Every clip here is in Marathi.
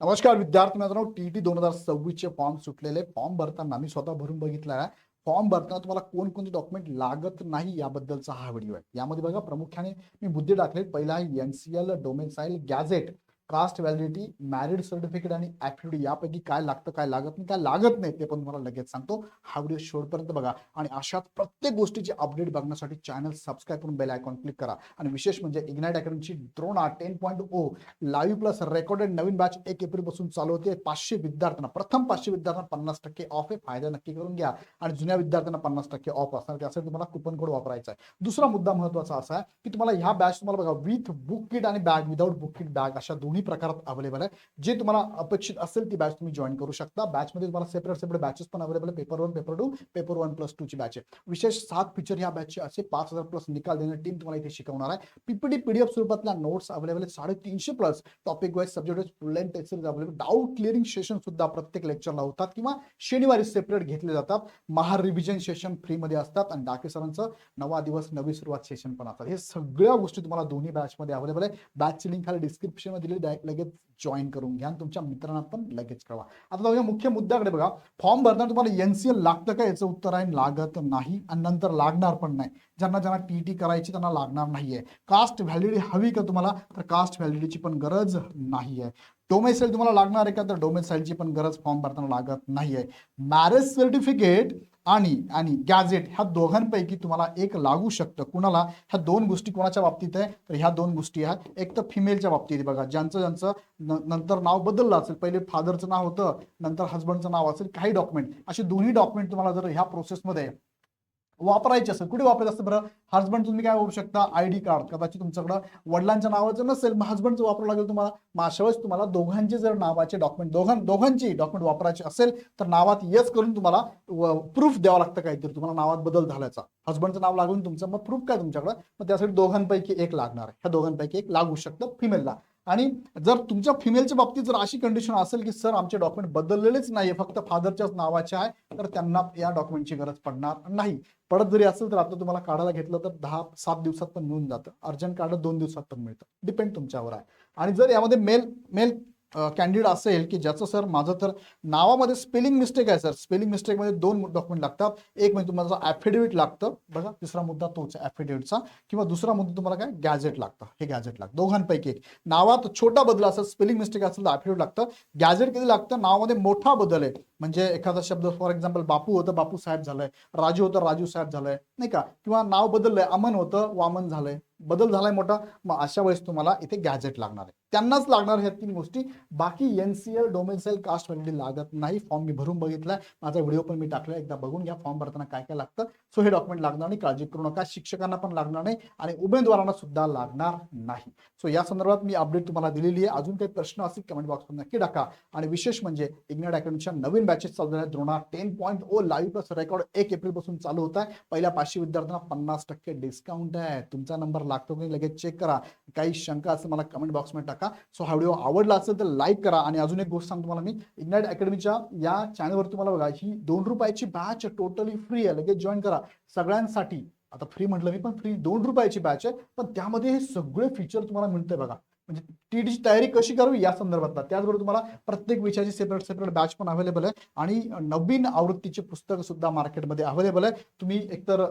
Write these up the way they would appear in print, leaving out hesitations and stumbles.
नमस्कार विद्यार्थी मित्रांनो, टीईटी 2026 चे फॉर्म सुटलेले. फॉर्म भरताना मी स्वतः भरून बघितला आहे. फॉर्म भरताना तुम्हाला कोणकोणते डॉक्युमेंट लागत नाही याबद्दलचा हा व्हिडिओ आहे. यामध्ये बघा प्रामुख्याने मी मुद्दे टाकले. पहिला आहे NCL, domicile, gazette, caste validity, married certificate आणि ॲफिडेव्हिट. यापैकी काय लागतं, काय लागत नाही, काय लागत नाही ते पण तुम्हाला लगेच सांगतो. हा व्हिडिओ शेवटपर्यंत बघा आणि अशाच प्रत्येक गोष्टीची अपडेट बघण्यासाठी चॅनल सबस्क्राईब करून बेल आयकॉन क्लिक करा. आणि विशेष म्हणजे इग्नाइट अकॅडमीची द्रोणा 10.0 लाईव्ह प्लस रेकॉर्डेड नवीन बॅच 1 एप्रिल पासून चालू होते. 500 विद्यार्थ्यांना, प्रथम 500 विद्यार्थ्यांना 50% ऑफ आहे. फायदा नक्की करून घ्या. आणि जुन्या विद्यार्थ्यांना 50% ऑफ असणार, त्यासाठी तुम्हाला कुपन कोड वापरायचा आहे. दुसरा मुद्दा महत्त्वाचा असा आहे की तुम्हाला ह्या बॅच तुम्हाला बघा विथ बुक किट आणि bag, without book kit bag अशा दोन्ही प्रकारात अवेलेबल आहे. जे तुम्हाला अपेक्षित असेल ती बॅच तुम्ही जॉईन करू शकता. बॅच मध्ये तुम्हाला सेपरेट बॅचेस पण अवेलेबल आहे. पेपर 1, पेपर 2, पेपर 1+2 ची बॅच आहे. विशेष 7 फीचर ह्या बॅचचे असे 5000 प्लस निकाल देणारी टीम तुम्हाला इथे शिकवणार आहे. पीपीटी पीडीएफ स्वरूपातल्या नोट्स अवेलेबल आहेत. 350 plus topic wise, subject wise, full length test series available. Doubt clearing session सुद्धा प्रत्येक लेक्चरला होतात किंवा शनिवारी सेपरेट घेतले जातात. महार रिव्हिजन सेशन फ्री मध्ये असतात आणि डाके सरांचं 9 दिवस नवी सुरुवात सेशन पण असतात. हे सगळ्या गोष्टी तुम्हाला दोन्ही बॅच मध्ये अवेलेबल आहे. बॅचची लिंक खाली डिस्क्रिप्शन मध्ये दिली, डायरेक्ट लगेच जॉईन करून घ्या आणि तुमच्या मित्रांना पण लगेच कळवा. आता बघा मुख्य मुद्द्याकडे बघा. फॉर्म भरताना तुम्हाला एनसीएल लागतं का, याचं उत्तर आहे लागत नाही आणि नंतर लागणार पण नाही. ज्यांना टीईटी करायची त्यांना लागणार नाहीये. कास्ट व्हॅलिडिटी हवी का तुम्हाला, तर कास्ट व्हॅलिडिटीची पण गरज नाहीये. डोमेसाइल तुम्हाला लागणार आहे का, तर डोमेसाइलची पण गरज फॉर्म भरताना लागत नाहीये. मॅरेज सर्टिफिकेट आणि आणि गॅझेट ह्या दोघांपैकी तुम्हाला एक लागू शकतं. कुणाला? ह्या दोन गोष्टी कोणाच्या बाबतीत आहे, तर ह्या दोन गोष्टी आहेत. एक तर फिमेलच्या बाबतीत बघा, ज्यांचं नंतर नाव बदललं असेल, पहिले फादरचं नाव होतं, नंतर हस्बंडचं नाव असेल, काही डॉक्युमेंट, असे दोन्ही डॉक्युमेंट तुम्हाला जर ह्या प्रोसेसमध्ये वापरायचे असेल, कुठे वापरायचं असतं बरं? हस्बंड तुम्ही काय वापरू शकता, आयडी कार्ड. कदाचित तुमच्याकडं वडिलांच्या नावाचं नसेल, मग हस्बंडचं वापरावं लागेल तुम्हाला. मग अशा वेळेस तुम्हाला दोघांचे जर नावाचे डॉक्युमेंट, दोघांची डॉक्युमेंट वापरायचे असेल तर नावात येस करून तुम्हाला प्रूफ द्यावं लागतं काहीतरी, तुम्हाला नावात बदल झाल्याचा. हस्बंडचं नाव लागून तुमचं, मग प्रूफ काय तुमच्याकडं? मग त्यासाठी दोघांपैकी एक लागणार आहे. ह्या दोघांपैकी एक लागू शकतं फिमेलला. आणि जर तुमच्या फिमेलच्या बाबतीत जर अशी कंडिशन असेल की सर आमचे डॉक्युमेंट बदललेलेच नाहीये, फक्त फादरच्याच नावाचे आहे, तर त्यांना या डॉक्युमेंटची गरज पडणार नाही. पडत जरी असेल तर आता तुम्हाला काढायला घेतलं तर 10-7 दिवसात पण मिळून जातं. अर्जंट कार्ड 2 दिवसात पण मिळतं. डिपेंड तुमच्यावर आहे. आणि जर यामध्ये मेल कॅन्डिडेट असेल की ज्याचं सर माझं तर नावामध्ये स्पेलिंग मिस्टेक आहे सर, स्पेलिंग मिस्टेकमध्ये 2 डॉक्युमेंट लागतात. एक म्हणजे तुम्हाला ॲफिडेव्हिट लागतं बघा, तिसरा मुद्दा तोच ॲफिडेव्हिटचा, किंवा दुसरा मुद्दा तुम्हाला काय, गॅझेट लागतं. हे गॅझेट लागतं. दोघांपैकी एक. नावात छोटा बदल असेल, स्पेलिंग मिस्टेक असेल तर ॲफिडेव्हिट लागतं. गॅझेट कधी लागतं? नावामध्ये मोठा बदल आहे, म्हणजे एखादा शब्द फॉर एक्झाम्पल बापू होतं, बापू साहेब झालंय. राजू होतं, राजू साहेब झालंय, नाही का? किंवा नाव बदललंय, अमन होतं, वामन झालंय. बदल झालाय मोठा, मग अशा वेळेस तुम्हाला इथे गॅझेट लागणार आहे. त्यांनाच लागणार ह्या 3 गोष्टी. बाकी एनसीएल, डोमेसाइल, कास्ट व्हॅलिडिटी लागत नाही. फॉर्म मी भरून बघितलाय, माझा व्हिडिओ पण मी टाकलाय, एकदा बघून घ्या फॉर्म भरताना काय काय लागतं. सो हे डॉक्युमेंट लागणार नाही, काळजी करू नका. शिक्षकांना पण लागणार नाही आणि उमेदवारांना सुद्धा लागणार नाही. सो या संदर्भात मी अपडेट तुम्हाला दिलेली आहे. अजून काही प्रश्न असतील कमेंट बॉक्समध्ये नक्की टाका. आणि विशेष म्हणजे इग्नाइट अकॅडमीच्या नवीन बॅचेस चालू आहेत. Drona 10.0 live plus record 1 April पासून चालू होत आहे. पहिल्या 500 विद्यार्थ्यांना 50% डिस्काउंट आहे. तुमचा नंबर लागतो की लगेच चेक करा. काही शंका असेल मला कमेंट बॉक्समध्ये टाका. सो हा व्हिडिओ आवडला असेल तर लाईक करा. आणि अजून एक गोष्ट सांगतो तुम्हाला मी, इग्नाइट अकॅडमीच्या या चॅनलवर तुम्हाला बघा ही 2 रुपयाची बॅच टोटली फ्री आहे, लगेच जॉईन करा सगळ्यांसाठी. आता फ्री म्हटलं मी, पण फ्री 2 रुपयाची बॅच आहे, पण त्यामध्ये हे सगळे फीचर तुम्हाला मिळतंय बघा. म्हणजे टीईटीची तयारी कशी करावी या संदर्भातला. त्याचबरोबर तुम्हाला प्रत्येक विषयाची सेपरेट बॅच पण अवेलेबल आहे. आणि नवीन आवृत्तीचे पुस्तक सुद्धा मार्केटमध्ये अवेलेबल आहे. तुम्ही एकतर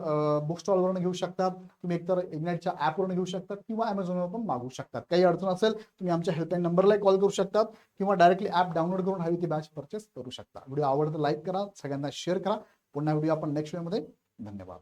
बुक स्टॉलवरून घेऊ शकतात, तुम्ही एकतर इग्नाइटच्या ॲपवरून घेऊ शकतात किंवा अमेझॉनवर पण मागवू शकतात. काही अडचण असेल तुम्ही आमच्या हेल्पलाईन नंबरला कॉल करू शकतात किंवा डायरेक्टली ॲप डाउनलोड करून हवी ती बॅच परचेस करू शकता. व्हिडिओ आवडतं लाईक करा, सगळ्यांना शेअर करा. पुन्हा व्हिडिओ आपण नेक्स्ट व्हिडिओमध्ये. धन्यवाद.